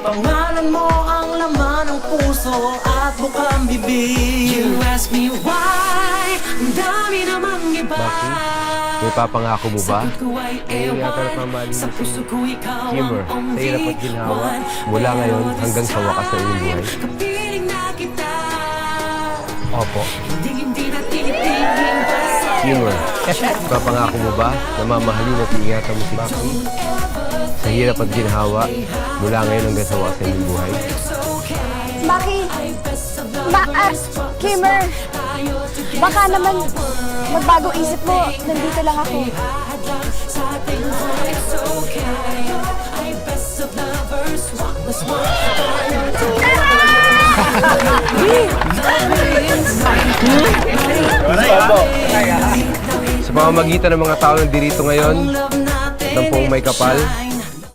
Pangalan mo ang laman ng puso at bukang bibig. You ask me why, ang dami namang iba. May papangako mo ba? Ay yata ewan, napamali sa mo puso ko ikaw Kimmer, ang sa hirap only at ginhawa, one. mula ngayon hanggang sa wakas ng iyong buhay. Kapiling na kita, Opo. hindi na tinitingin pa sa Kimmer, papangako mo ba na mamahalin at iingatan mo si Baki? Sa hirap at ginhawa, mula ngayon hanggang sa wakas ng iyong buhay. Maki, Kimmer, baka naman magbago isip mo, nandito lang ako. Sa pamamagitan ng mga tao na dirito ngayon, ng pong may kapal,